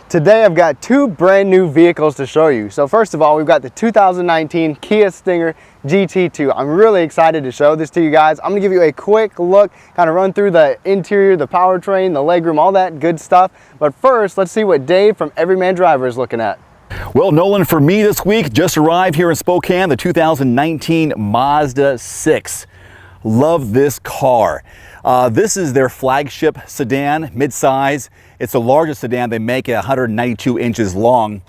Today I've got two brand new vehicles to show you. So first of all, we've got the 2019 Kia Stinger GT2. I'm really excited to show this to you guys. I'm gonna give you a quick look, kind of run through the interior, the powertrain, the legroom, all that good stuff. But first, let's see what Dave from Everyman Driver is looking at. Well, Nolan, for me this week, just arrived here in Spokane, the 2019 Mazda 6. Love this car. This is their flagship sedan, mid-size. It's the largest sedan they make at 192 inches long.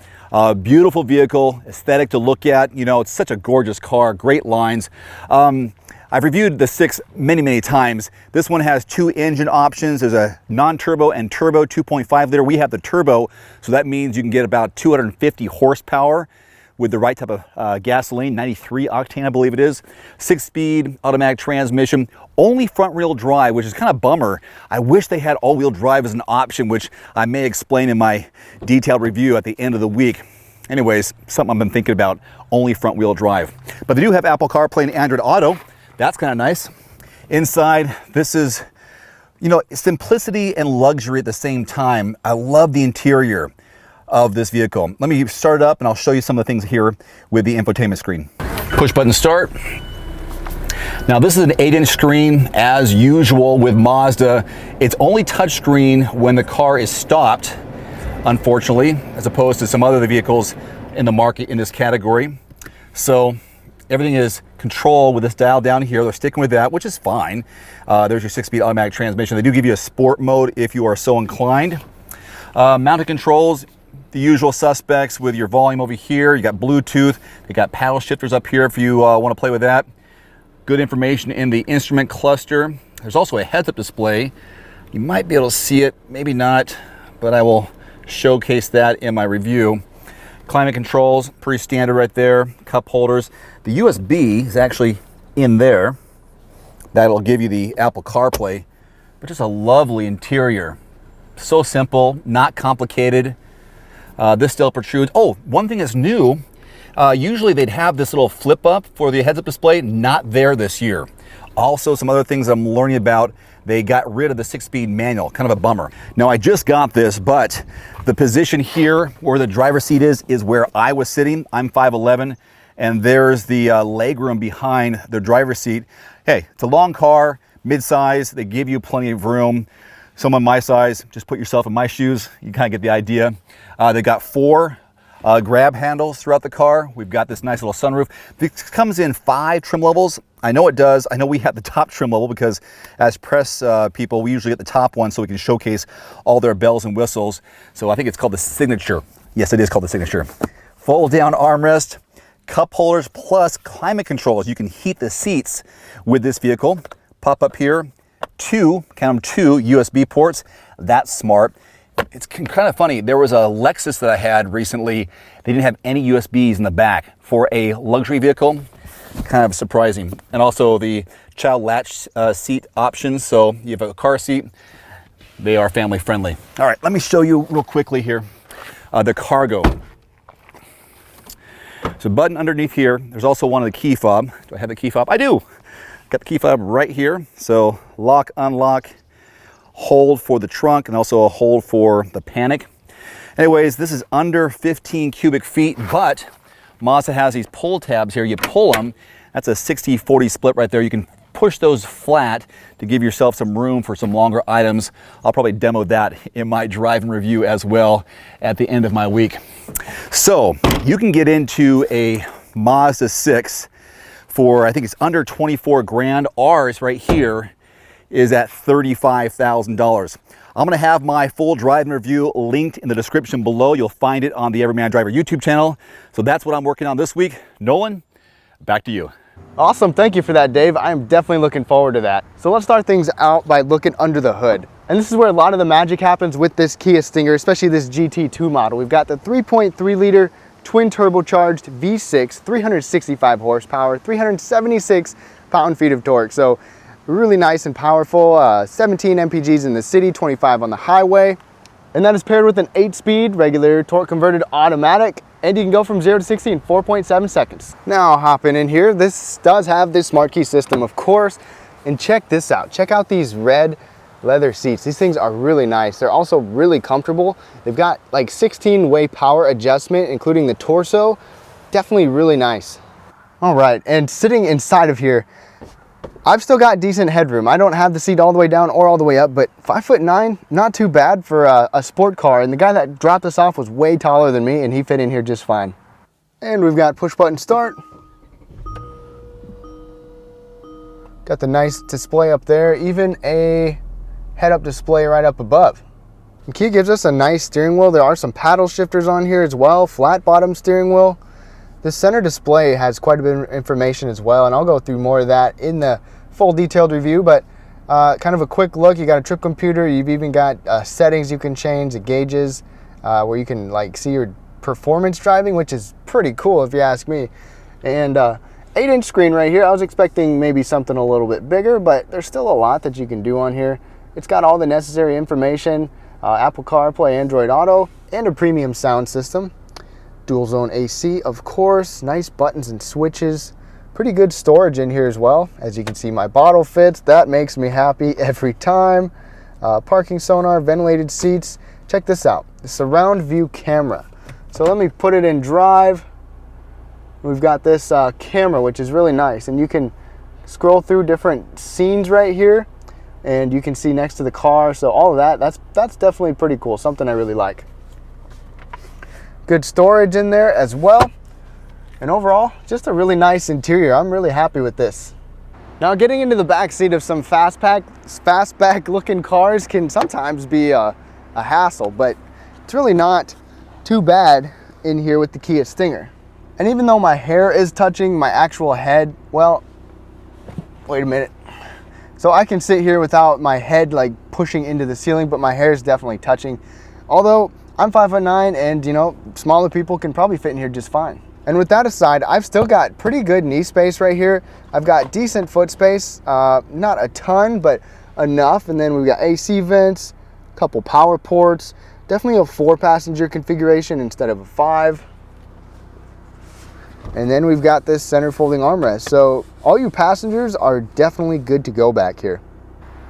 Beautiful vehicle, aesthetic to look at. You know, it's such a gorgeous car, great lines. I've reviewed the 6 many times. This one has 2 engine options. There's a non-turbo and turbo 2.5 liter. We have the turbo, so that means you can get about 250 horsepower with the right type of gasoline, 93 octane, I believe it is. 6-speed automatic transmission, only front wheel drive, which is kind of bummer. I wish they had all-wheel drive as an option, which I may explain in my detailed review at the end of the week. Anyways, something I've been thinking about, only front wheel drive. But they do have Apple CarPlay and Android Auto. That's kind of nice. Inside, this is, you know, simplicity and luxury at the same time. I love the interior of this vehicle. Let me start it up and I'll show you some of the things here with the infotainment screen. Push button start. Now this is an 8-inch screen as usual with Mazda. It's only touchscreen when the car is stopped, unfortunately, as opposed to some other vehicles in the market in this category. So everything is control with this dial down here. They're sticking with that, which is fine. There's your 6-speed automatic transmission. They do give you a sport mode if you are so inclined. Mounted controls, the usual suspects with your volume over here. You got Bluetooth. They got paddle shifters up here if you want to play with that. Good information in the instrument cluster. There's also a heads-up display. You might be able to see it, maybe not, but I will showcase that in my review. Climate controls, pretty standard right there. Cup holders. The USB is actually in there. That'll give you the Apple CarPlay, but just a lovely interior. So simple, not complicated. This still protrudes. Oh, one thing that's new, usually they'd have this little flip up for the heads-up display, not there this year. Also, some other things I'm learning about, they got rid of the 6-speed manual, kind of a bummer. Now, I just got this, but the position here where the driver's seat is where I was sitting. I'm 5'11", and there's the legroom behind the driver's seat. Hey, it's a long car, mid-size, they give you plenty of room. Someone my size, just put yourself in my shoes, you kind of get the idea. They got 4 grab handles throughout the car. We've got this nice little sunroof. This comes in 5 trim levels. I know it does. I know we have the top trim level because as press people, we usually get the top one so we can showcase all their bells and whistles. So I think it's called the Signature. Yes, it is called the Signature. Fold down armrest, cup holders, plus climate controls. You can heat the seats with this vehicle. Pop up here. 2 USB ports. That's smart. It's kind of funny. There was a Lexus that I had recently. They didn't have any USBs in the back for a luxury vehicle. Kind of surprising. And also the child latch seat options. So you have a car seat. They are family friendly. All right, let me show you real quickly here the cargo. So a button underneath here. There's also one of the key fob. Do I have the key fob? I do. Got the key fob right here. So lock, unlock, hold for the trunk, and also a hold for the panic. Anyways, this is under 15 cubic feet, but Mazda has these pull tabs here. You pull them, that's a 60-40 split right there. You can push those flat to give yourself some room for some longer items. I'll probably demo that in my drive and review as well at the end of my week. So you can get into a Mazda 6 for, I think it's under 24 grand. Ours right here is at $35,000. I'm gonna have my full drive and review linked in the description below. You'll find it on the Everyman Driver YouTube channel. So that's what I'm working on this week. Nolan, back to you. Awesome, thank you for that, Dave. I am definitely looking forward to that. So let's start things out by looking under the hood. And this is where a lot of the magic happens with this Kia Stinger, especially this GT2 model. We've got the 3.3 liter twin turbocharged V6, 365 horsepower, 376 pound-feet of torque. So really nice and powerful, 17 mpgs in the city, 25 on the highway. And that is paired with an 8-speed regular torque converted automatic, and you can go from 0 to 60 in 4.7 seconds. Now hopping in here, this does have this smart key system, of course, and check this out. Check out these red leather seats. These things are really nice. They're also really comfortable. They've got like 16-way power adjustment, including the torso. Definitely really nice. All right, and sitting inside of here, I've still got decent headroom. I don't have the seat all the way down or all the way up, but 5'9", not too bad for a sport car. And the guy that dropped us off was way taller than me, and he fit in here just fine. And we've got push button start. Got the nice display up there, even a head-up display right up above. And Kia gives us a nice steering wheel. There are some paddle shifters on here as well, flat bottom steering wheel. The center display has quite a bit of information as well, and I'll go through more of that in the full detailed review, but kind of a quick look. You got a trip computer. You've even got settings you can change, the gauges, where you can like see your performance driving, which is pretty cool if you ask me. And 8-inch screen right here. I was expecting maybe something a little bit bigger, but there's still a lot that you can do on here. It's got all the necessary information, Apple CarPlay, Android Auto, and a premium sound system. Dual zone AC, of course, nice buttons and switches. Pretty good storage in here as well. As you can see, my bottle fits. That makes me happy every time. Parking sonar, ventilated seats. Check this out, the surround view camera. So let me put it in drive. We've got this camera, which is really nice. And you can scroll through different scenes right here. And you can see next to the car. So all of that, that's definitely pretty cool. Something I really like. Good storage in there as well. And overall, just a really nice interior. I'm really happy with this. Now, getting into the back seat of some fastback looking cars can sometimes be a hassle, but it's really not too bad in here with the Kia Stinger. And even though my hair is touching my actual head, well, wait a minute. So I can sit here without my head like pushing into the ceiling, but my hair is definitely touching. Although I'm 5'9", and you know, smaller people can probably fit in here just fine. And with that aside, I've still got pretty good knee space right here. I've got decent foot space, not a ton, but enough. And then we've got AC vents, a couple power ports, definitely a 4-passenger configuration instead of a 5. And then we've got this center folding armrest. So all you passengers are definitely good to go back here.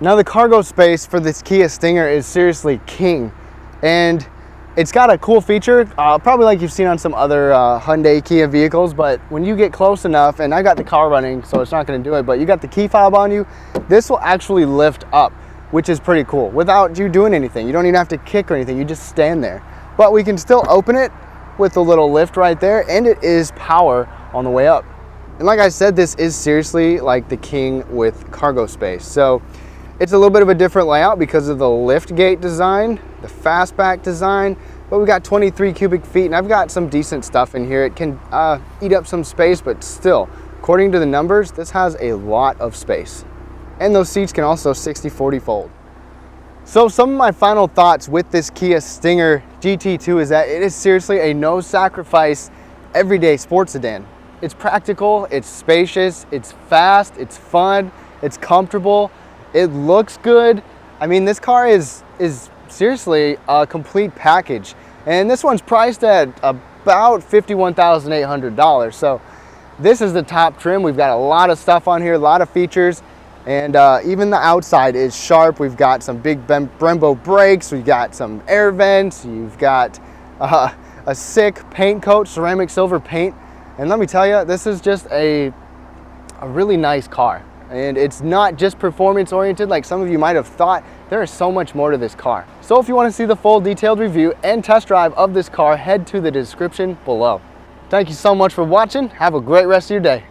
Now the cargo space for this Kia Stinger is seriously king. And it's got a cool feature, probably like you've seen on some other Hyundai Kia vehicles, but when you get close enough, and I got the car running, so it's not gonna do it, but you got the key fob on you, this will actually lift up, which is pretty cool, without you doing anything. You don't even have to kick or anything, you just stand there. But we can still open it with a little lift right there, and it is power on the way up. And like I said, this is seriously like the king with cargo space. So it's a little bit of a different layout because of the lift gate design, the fastback design, but we got 23 cubic feet, and I've got some decent stuff in here. It can eat up some space, but still, according to the numbers, this has a lot of space. And those seats can also 60/40 fold. So some of my final thoughts with this Kia Stinger GT2 is that it is seriously a no sacrifice everyday sports sedan. It's practical, it's spacious, it's fast, it's fun, it's comfortable, it looks good. I mean, this car is seriously a complete package. And this one's priced at about $51,800. So this is the top trim. We've got a lot of stuff on here, a lot of features. And even the outside is sharp. We've got some big Brembo brakes. We've got some air vents. You've got a sick paint coat, ceramic silver paint. And let me tell you, this is just a really nice car. And it's not just performance oriented like some of you might have thought. There is so much more to this car. So if you want to see the full detailed review and test drive of this car, head to the description below. Thank you so much for watching. Have a great rest of your day.